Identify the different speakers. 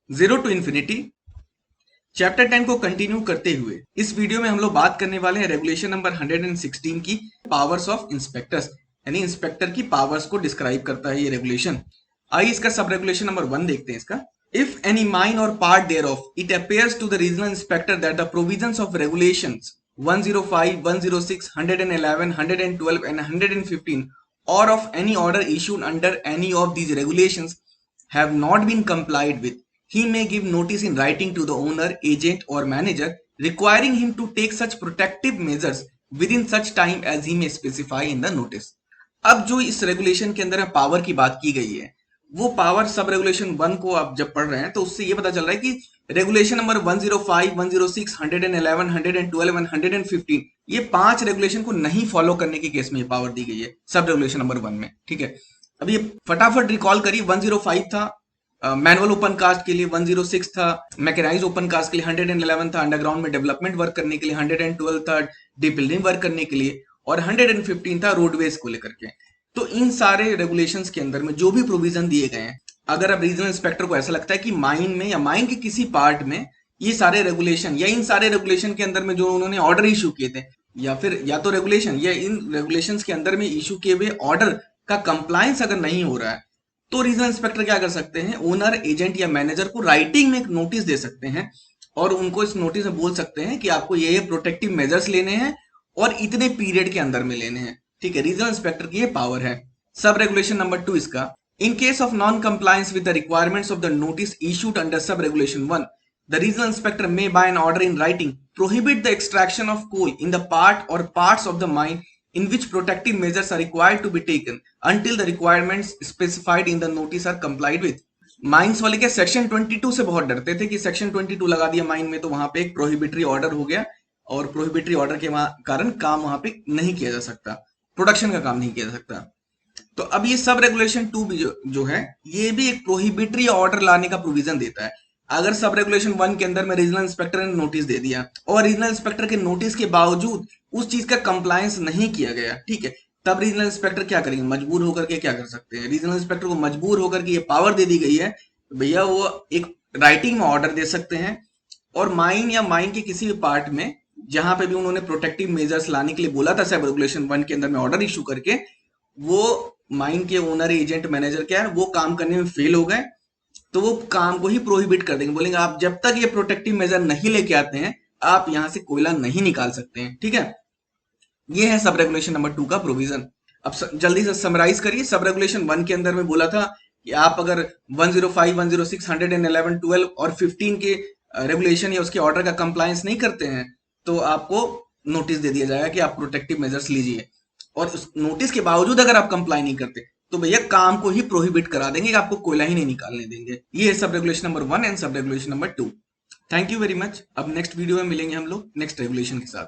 Speaker 1: Zero to infinity chapter 10 को continue करते हुए इस वीडियो में हम लोग बात करने वाले हैं रेगुलेशन नंबर 116 की पावर्स ऑफ इंस्पेक्टर्स, यानी इंस्पेक्टर की पावर्स को डिस्क्राइब करता है ये रेगुलेशन। आइए इसका सब रेगुलेशन नंबर 1 देखते हैं। इसका इफ एनी माइन और part thereof it appears to the regional inspector that the provisions of regulations 105, 106, 111, 112 and 115 or of any order issued under any of these regulations have not been complied with, he may give notice in writing to the owner, agent or manager requiring him to take such protective measures within such time as he may specify in the notice। अब जो इस regulation के अंदर power की बात की गई है, वो पावर सब रेगुलेशन 1 को आप जब पढ़ रहे हैं तो उससे ये पता चल रहा है कि रेगुलेशन नंबर 105, 106, 111, 112 और 115 ये 5 रेगुलेशन को नहीं फॉलो करने के केस में ये पावर दी गई है सब रेगुलेशन नंबर 1 में। ठीक है, अब ये फटाफट रिकॉल करिए। 105 था मैनुअल ओपन कास्ट के लिए, 106 था मैकेनाइज ओपन कास्ट के लिए, 111 था अंडरग्राउंड में डेवलपमेंट वर्क करने के लिए, 112 था डीपिल्डिंग वर्क करने के लिए और 115 था रोडवेज को लेकर के। तो इन सारे रेगुलेशंस के अंदर में जो भी प्रोविजन दिए गए हैं, अगर अब रीजनल इंस्पेक्टर को ऐसा लगता है कि माइन में या माइन के किसी पार्ट में ये सारे रेगुलेशन या इन सारे रेगुलेशन के अंदर में जो उन्होंने ऑर्डर इशू किए थे या फिर या तो रेगुलेशन या इन रेगुलेशंस के अंदर में इशू किए हुए ऑर्डर का कंप्लायंस अगर नहीं हो रहा है, तो रीजनल इंस्पेक्टर क्या कर सकते हैं, ओनर, एजेंट या मैनेजर को राइटिंग में एक नोटिस दे सकते हैं और उनको इस नोटिस में बोल सकते हैं कि आपको ये प्रोटेक्टिव मेजर्स लेने हैं और इतने पीरियड के अंदर में लेने हैं। ठीक है, रीजनल इंस्पेक्टर की ये पावर है। सब रेगुलेशन नंबर 2 इसका, in case of non compliance with the requirements of the notice issued under sub regulation 1, the regional inspector may by an order in writing prohibit the extraction of coal in the part or parts of the mine in which protective measures are required to be taken until the requirements specified in the notice are complied with। Mines वाले के section 22 से बहुत डरते थे कि section 22 लगा दिया mine में तो वहां पे एक प्रोहिबिटरी ऑर्डर हो गया और प्रोहिबिटरी ऑर्डर के कारण काम वहां पे नहीं किया जा सकता, प्रोडक्शन का काम नहीं किया जा सकता। तो अब ये सब रेगुलेशन 2 भी जो है ये भी एक प्रोहिबिटरी ऑर्डर लाने का प्रोविजन देता है। अगर सब रेगुलेशन 1 के अंदर में रीजनल इंस्पेक्टर ने नोटिस दे दिया और रीजनल इंस्पेक्टर के नोटिस के बावजूद उस चीज का कंप्लायंस नहीं किया गया, ठीक है, तब रीजनल इंस्पेक्टर क्या करेंगे, मजबूर होकर के क्या कर सकते हैं, रीजनल इंस्पेक्टर को मजबूर होकर के ये पावर दे दी गई है, भैया वो एक राइटिंग में ऑर्डर दे सकते हैं और माइन या माइन के किसी भी पार्ट में जहां पे भी उन्होंने प्रोटेक्टिव मेजर्स लाने के लिए बोला था सब रेगुलेशन 1 के अंदर में ऑर्डर इशू करके, वो माइन के ओनर, एजेंट, मैनेजर क्या है वो काम करने में फेल हो गए तो वो काम को ही प्रोहिबिट कर देंगे, बोलेंगे आप जब तक ये प्रोटेक्टिव मेजर नहीं लेके आते हैं आप यहां से कोयला नहीं निकाल सकते हैं। ठीक है, ये है सब रेगुलेशन नंबर 2 का प्रोविजन। अब जल्दी से समराइज करिए। सब रेगुलेशन 1 के अंदर में बोला था कि आप अगर 105, 106, 111, 12 और 15 के रेगुलेशन या उसके ऑर्डर का कंप्लायंस नहीं करते हैं तो आपको नोटिस दे दिया जाएगा कि आप प्रोटेक्टिव मेजर्स लीजिए, और उस नोटिस के बावजूद अगर आप कंप्लाई नहीं करते तो भैया काम को ही प्रोहिबिट करा देंगे, आपको कोयला ही नहीं निकालने देंगे। ये है sub regulation number 1 and sub regulation number 2। Thank you very much. अब नेक्स्ट वीडियो में मिलेंगे हम लोग नेक्स्ट रेगुलेशन के साथ।